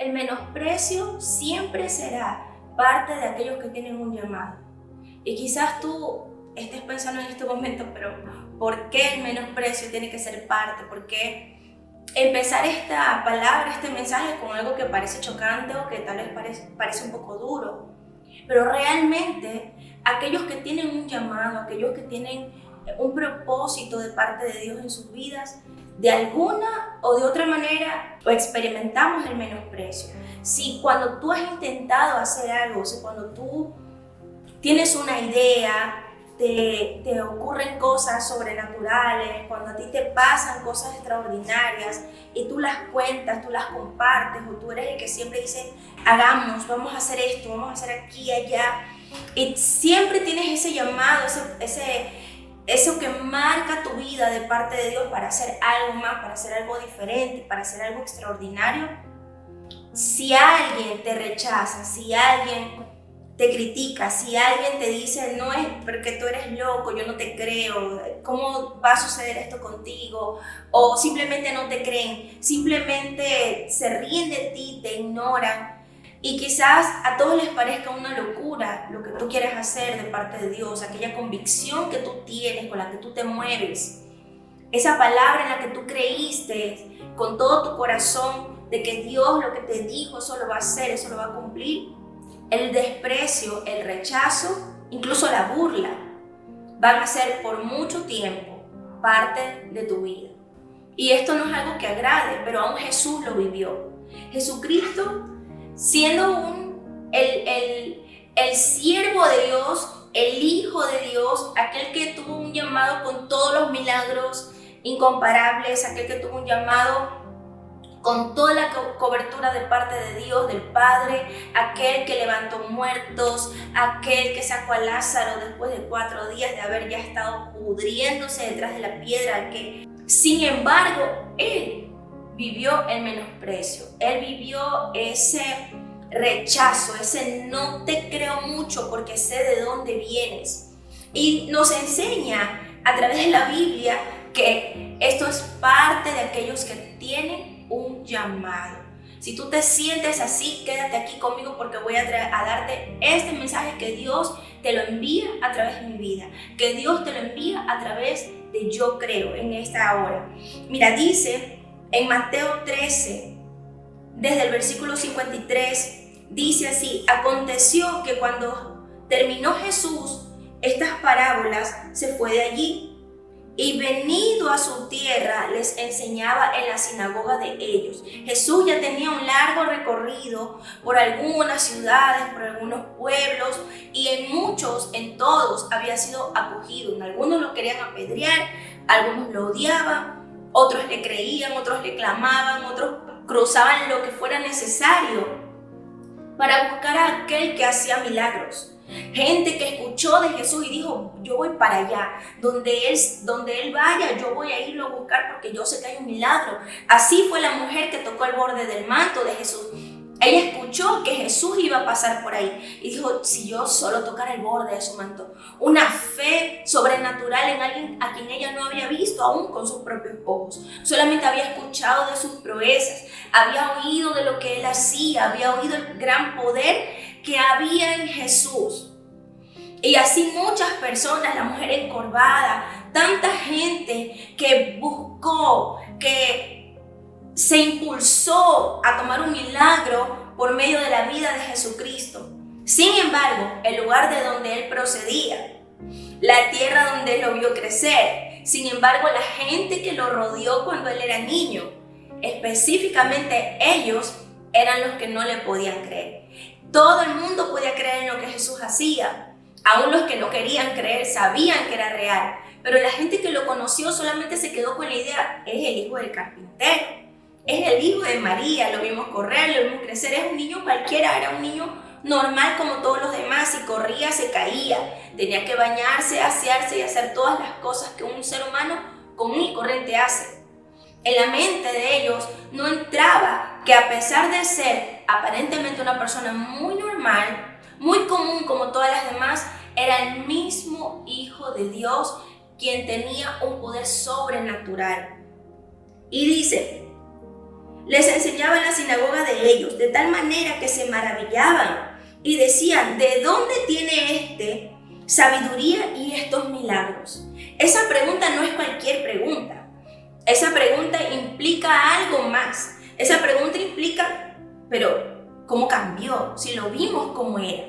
el menosprecio siempre será parte de aquellos que tienen un llamado. Y quizás tú estés pensando en este momento, pero ¿por qué el menosprecio tiene que ser parte? ¿Por qué empezar esta palabra, este mensaje con algo que parece chocante o que tal vez parece un poco duro? Pero realmente aquellos que tienen un llamado, aquellos que tienen un propósito de parte de Dios en sus vidas, de alguna o de otra manera experimentamos el menosprecio. Si cuando tú has intentado hacer algo, si cuando tú tienes una idea, te ocurren cosas sobrenaturales, cuando a ti te pasan cosas extraordinarias y tú las cuentas, tú las compartes, o tú eres el que siempre dice, hagamos, vamos a hacer esto, vamos a hacer aquí, allá, y siempre tienes ese llamado, eso que marca tu vida de parte de Dios para hacer algo más, para hacer algo diferente, para hacer algo extraordinario. Si alguien te rechaza, si alguien te critica, si alguien te dice, no es porque tú eres loco, yo no te creo, ¿cómo va a suceder esto contigo? O simplemente no te creen, simplemente se ríen de ti, te ignoran. Y quizás a todos les parezca una locura lo que tú quieres hacer de parte de Dios, aquella convicción que tú tienes, con la que tú te mueves, esa palabra en la que tú creíste con todo tu corazón de que Dios lo que te dijo, eso lo va a hacer, eso lo va a cumplir. El desprecio, el rechazo, incluso la burla, van a ser por mucho tiempo parte de tu vida. Y esto no es algo que agrade, pero aún Jesús lo vivió. Jesucristo, siendo el siervo de Dios, el Hijo de Dios, aquel que tuvo un llamado con todos los milagros incomparables, aquel que tuvo un llamado con toda la cobertura de parte de Dios, del Padre, aquel que levantó muertos, aquel que sacó a Lázaro después de 4 días de haber ya estado pudriéndose detrás de la piedra, que sin embargo, Él vivió el menosprecio, Él vivió ese rechazo, ese no te creo mucho porque sé de dónde vienes. Y nos enseña a través de la Biblia que esto es parte de aquellos que tienen un llamado. Si tú te sientes así, quédate aquí conmigo porque voy a darte este mensaje que Dios te lo envía a través de mi vida, que Dios te lo envía a través de Yo Creo en esta hora. Mira, dice en Mateo 13, desde el versículo 53, dice así: aconteció que cuando terminó Jesús estas parábolas, se fue de allí. Y venido a su tierra, les enseñaba en la sinagoga de ellos. Jesús ya tenía un largo recorrido por algunas ciudades, por algunos pueblos, y en todos había sido acogido. En algunos lo querían apedrear, algunos lo odiaban, otros le creían, otros le clamaban, otros cruzaban lo que fuera necesario para buscar a aquel que hacía milagros. Gente que escuchó de Jesús y dijo, yo voy para allá, donde él vaya, yo voy a irlo a buscar porque yo sé que hay un milagro. Así fue la mujer que tocó el borde del manto de Jesús. Ella escuchó que Jesús iba a pasar por ahí y dijo, si yo solo tocara el borde de su manto. Una fe sobrenatural en alguien a quien ella no había visto aún con sus propios ojos. Solamente había escuchado de sus proezas, había oído de lo que él hacía, había oído el gran poder que había en Jesús. Y así muchas personas, la mujer encorvada, tanta gente que buscó, que se impulsó a tomar un milagro por medio de la vida de Jesucristo. Sin embargo, el lugar de donde él procedía, la tierra donde él lo vio crecer, sin embargo, la gente que lo rodeó cuando él era niño, específicamente ellos eran los que no le podían creer. Todo el mundo podía creer en lo que Jesús hacía. Aún los que no querían creer sabían que era real. Pero la gente que lo conoció solamente se quedó con la idea, es el hijo del carpintero, es el hijo de María, lo vimos correr, lo vimos crecer, es un niño cualquiera, era un niño normal como todos los demás. Si corría, se caía, tenía que bañarse, asearse y hacer todas las cosas que un ser humano común y corriente hace. En la mente de ellos no entraba que a pesar de ser aparentemente una persona muy normal, muy común como todas las demás, era el mismo Hijo de Dios quien tenía un poder sobrenatural. Y dice, les enseñaba en la sinagoga de ellos, de tal manera que se maravillaban y decían, ¿de dónde tiene sabiduría y estos milagros? Esa pregunta no es cualquier pregunta. Esa pregunta implica algo más. Esa pregunta implica, pero ¿cómo cambió? Si lo vimos como era.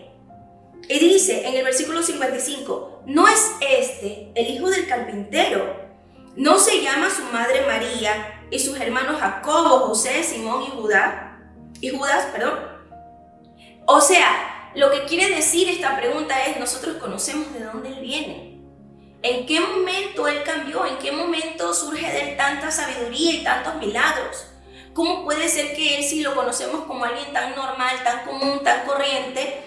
Y dice en el versículo 55, ¿no es el hijo del carpintero? ¿No se llama su madre María y sus hermanos Jacobo, José, Simón y Judas? O sea, lo que quiere decir esta pregunta es, nosotros conocemos de dónde él viene. ¿En qué momento él cambió? ¿En qué momento surge de él tanta sabiduría y tantos milagros? ¿Cómo puede ser que él, si lo conocemos como alguien tan normal, tan común, tan corriente,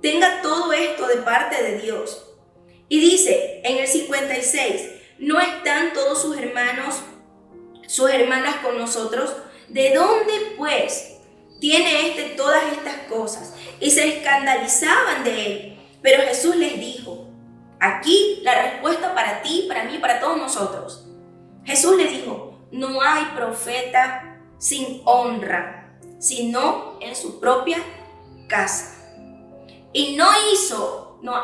tenga todo esto de parte de Dios? Y dice en el 56, ¿no están todos sus hermanos, sus hermanas con nosotros? ¿De dónde pues tiene todas estas cosas? Y se escandalizaban de él. Pero Jesús les dijo, aquí la respuesta para ti, para mí, para todos nosotros. Jesús le dijo, no hay profeta sin honra, sino en su propia casa. Y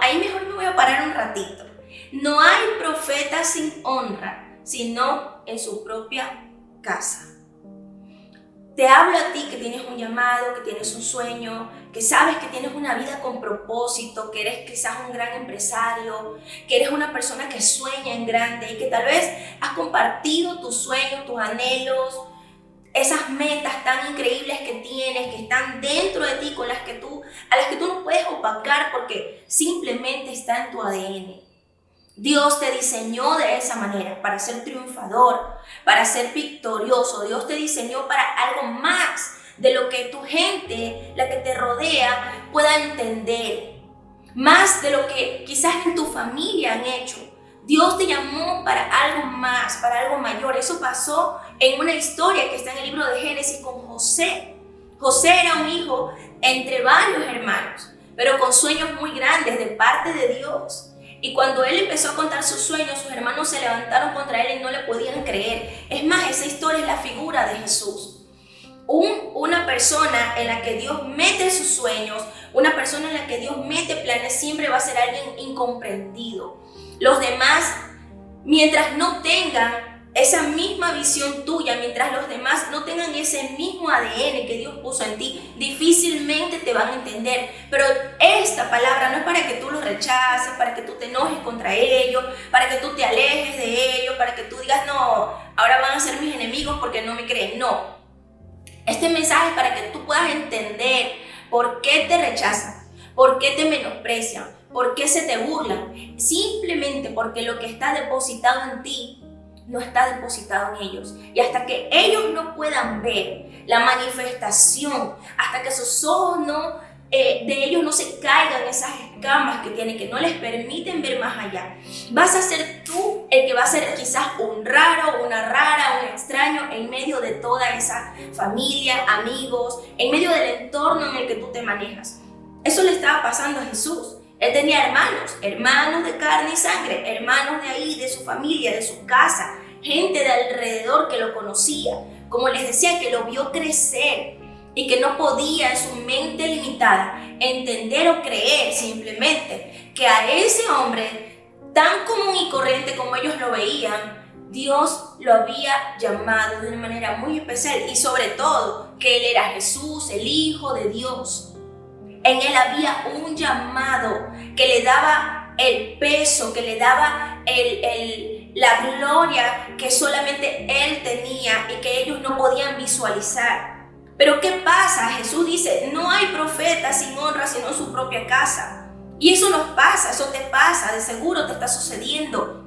ahí mejor me voy a parar un ratito. No hay profeta sin honra, sino en su propia casa. Te hablo a ti que tienes un llamado, que tienes un sueño, que sabes que tienes una vida con propósito, que eres quizás un gran empresario, que eres una persona que sueña en grande y que tal vez has compartido tus sueños, tus anhelos, esas metas tan increíbles que tienes, que están dentro de ti, a las que tú no puedes opacar porque simplemente está en tu ADN. Dios te diseñó de esa manera, para ser triunfador, para ser victorioso. Dios te diseñó para algo más de lo que tu gente, la que te rodea, pueda entender. Más de lo que quizás en tu familia han hecho. Dios te llamó para algo más, para algo mayor. Eso pasó en una historia que está en el libro de Génesis con José. José era un hijo entre varios hermanos, pero con sueños muy grandes de parte de Dios. Y cuando él empezó a contar sus sueños, sus hermanos se levantaron contra él y no le podían creer. Es más, esa historia es la figura de Jesús. Una persona en la que Dios mete sus sueños, una persona en la que Dios mete planes, siempre va a ser alguien incomprendido. Los demás, mientras no tengan esa misma visión tuya, mientras los demás no tengan ese mismo ADN que Dios puso en ti, difícilmente te van a entender. Pero esta palabra no es para que tú los rechaces, para que tú te enojes contra ellos, para que tú te alejes de ellos, para que tú digas, no, ahora van a ser mis enemigos porque no me creen. No. Este mensaje es para que tú puedas entender por qué te rechazan, por qué te menosprecian, por qué se te burlan. Simplemente porque lo que está depositado en ti no está depositado en ellos. Y hasta que ellos no puedan ver la manifestación, hasta que sus ojos de ellos no se caigan esas escamas que tienen, que no les permiten ver más allá, vas a ser tú el que va a ser quizás un raro, una rara, un extraño en medio de toda esa familia, amigos, en medio del entorno en el que tú te manejas. Eso le estaba pasando a Jesús. Él tenía hermanos de carne y sangre, hermanos de ahí, de su familia, de su casa, gente de alrededor que lo conocía, como les decía, que lo vio crecer y que no podía en su mente limitada entender o creer simplemente que a ese hombre tan común y corriente como ellos lo veían, Dios lo había llamado de una manera muy especial y sobre todo que Él era Jesús, el Hijo de Dios. En Él había un llamado que le daba el peso, que le daba la gloria que solamente Él tenía y que ellos no podían visualizar. Pero ¿qué pasa? Jesús dice, no hay profeta sin honra sino en su propia casa. Y eso nos pasa, eso te pasa, de seguro te está sucediendo.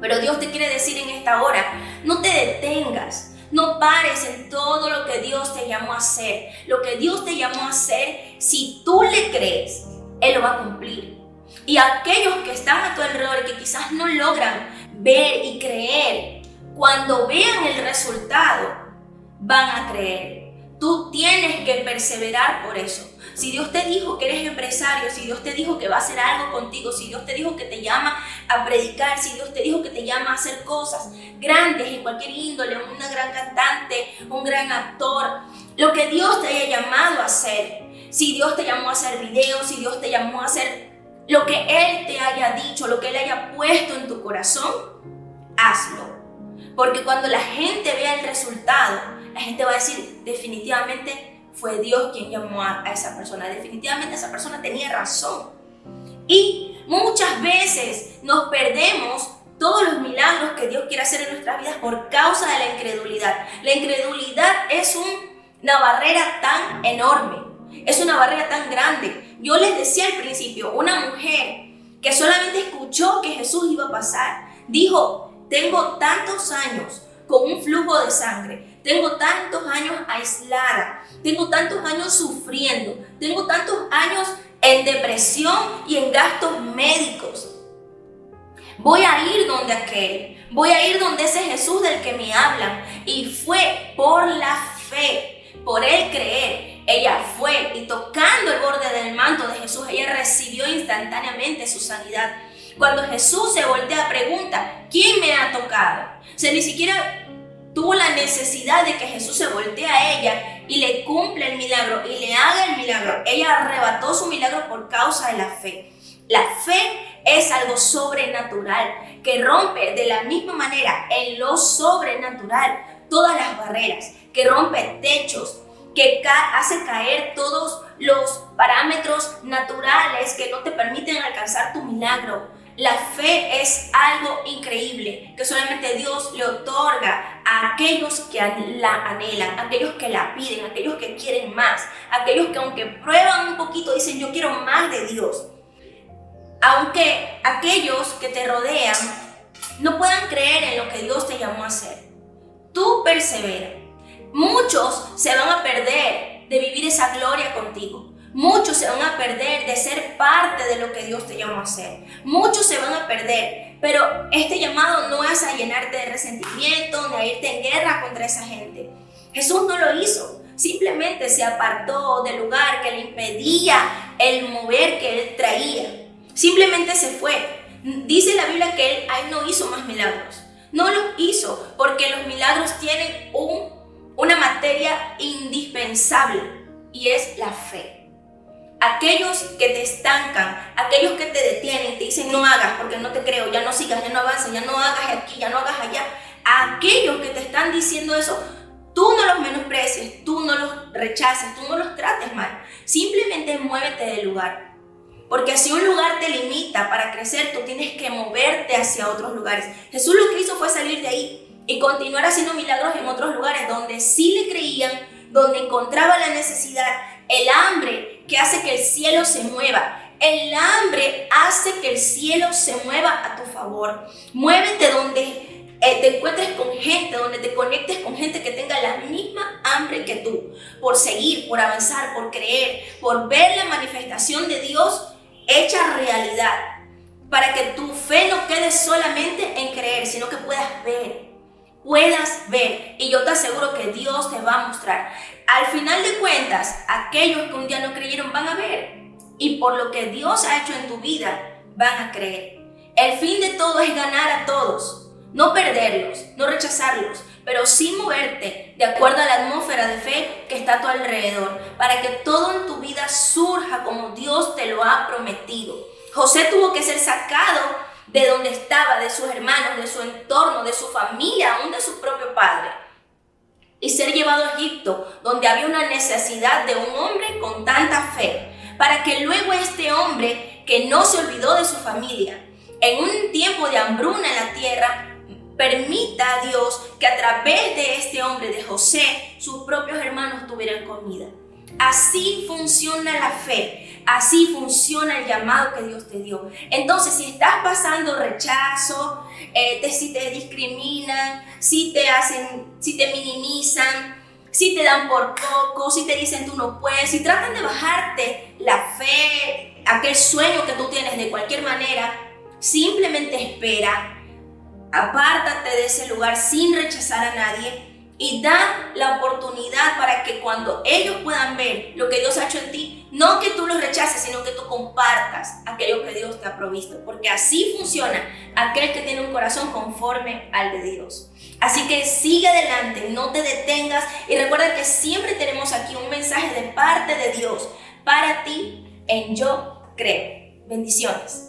Pero Dios te quiere decir en esta hora, no te detengas. No pares en todo lo que Dios te llamó a hacer. Lo que Dios te llamó a hacer, si tú le crees, Él lo va a cumplir. Y aquellos que están a tu alrededor y que quizás no logran ver y creer, cuando vean el resultado, van a creer. Tú tienes que perseverar por eso. si Dios te dijo que eres empresario, si Dios te dijo que va a hacer algo contigo, si Dios te dijo que te llama a predicar, si Dios te dijo que te llama a hacer cosas grandes en cualquier índole, una gran cantante, un gran actor, lo que Dios te haya llamado a hacer, si Dios te llamó a hacer videos, si Dios te llamó a hacer lo que Él te haya dicho, lo que Él haya puesto en tu corazón, hazlo. Porque cuando la gente vea el resultado, la gente va a decir, definitivamente fue Dios quien llamó a esa persona, definitivamente esa persona tenía razón. Y muchas veces nos perdemos todos los milagros que Dios quiere hacer en nuestras vidas por causa de la incredulidad. La incredulidad es una barrera tan enorme, es una barrera tan grande. Yo les decía al principio, una mujer que solamente escuchó que Jesús iba a pasar, dijo, tengo tantos años con un flujo de sangre, tengo tantos años aislada, tengo tantos años sufriendo, tengo tantos años en depresión y en gastos médicos. Voy a ir donde aquel, voy a ir donde ese Jesús del que me hablan. Y fue por la fe, por el creer. Ella fue y tocando el borde del manto de Jesús, ella recibió instantáneamente su sanidad. Cuando Jesús se voltea, pregunta, ¿quién me ha tocado? O sea, ni siquiera tuvo la necesidad de que Jesús se voltee a ella y le cumpla el milagro y le haga el milagro. Ella arrebató su milagro por causa de la fe. La fe es algo sobrenatural que rompe de la misma manera en lo sobrenatural todas las barreras, que rompe techos, que hace caer todos los parámetros naturales que no te permiten alcanzar tu milagro. La fe es algo increíble que solamente Dios le otorga a aquellos que la anhelan, a aquellos que la piden, a aquellos que quieren más, a aquellos que aunque prueban un poquito dicen yo quiero más de Dios. Aunque aquellos que te rodean no puedan creer en lo que Dios te llamó a hacer, tú persevera. Muchos se van a perder de vivir esa gloria contigo. Muchos se van a perder de ser parte de lo que Dios te llamó a hacer. Muchos se van a perder, pero este llamado no es a llenarte de resentimiento, ni a irte en guerra contra esa gente. Jesús no lo hizo. Simplemente se apartó del lugar que le impedía el mover que él traía. Simplemente se fue. Dice la Biblia que él ahí no hizo más milagros. No los hizo porque los milagros tienen una materia indispensable y es la fe. Aquellos que te estancan, aquellos que te detienen, te dicen no hagas porque no te creo, ya no sigas, ya no avances, ya no hagas aquí, ya no hagas allá. Aquellos que te están diciendo eso, tú no los menosprecies, tú no los rechaces, tú no los trates mal. Simplemente muévete del lugar. Porque si un lugar te limita para crecer, tú tienes que moverte hacia otros lugares. Jesús lo que hizo fue salir de ahí y continuar haciendo milagros en otros lugares donde sí le creían, donde encontraba la necesidad, el hambre que hace que el cielo se mueva. El hambre hace que el cielo se mueva a tu favor. Muévete donde te encuentres con gente, donde te conectes con gente que tenga la misma hambre que tú, por seguir, por avanzar, por creer, por ver la manifestación de Dios hecha realidad, para que tu fe no quede solamente en creer, sino que puedas ver, y yo te aseguro que Dios te va a mostrar. Al final de cuentas, aquellos que un día no creyeron van a ver, y por lo que Dios ha hecho en tu vida, van a creer. El fin de todo es ganar a todos, no perderlos, no rechazarlos, pero sí moverte de acuerdo a la atmósfera de fe que está a tu alrededor, para que todo en tu vida surja como Dios te lo ha prometido. José tuvo que ser sacado de donde estaba, de sus hermanos, de su entorno, de su familia, aún de su propio padre, y ser llevado a Egipto, donde había una necesidad de un hombre con tanta fe, para que luego este hombre, que no se olvidó de su familia, en un tiempo de hambruna en la tierra, permita a Dios que a través de este hombre, de José, sus propios hermanos tuvieran comida. Así funciona la fe, así funciona el llamado que Dios te dio. Entonces, si estás pasando rechazo, si te discriminan, si te minimizan, si te dan por poco, si te dicen tú no puedes, si tratan de bajarte la fe, aquel sueño que tú tienes de cualquier manera, simplemente espera. Apártate de ese lugar sin rechazar a nadie y da la oportunidad para que cuando ellos puedan ver lo que Dios ha hecho en ti, No que tú lo rechaces, sino que tú compartas aquello que Dios te ha provisto, porque así funciona aquel que tiene un corazón conforme al de Dios. Así que sigue adelante, no te detengas y recuerda que siempre tenemos aquí un mensaje de parte de Dios para ti en Yo Creo. Bendiciones.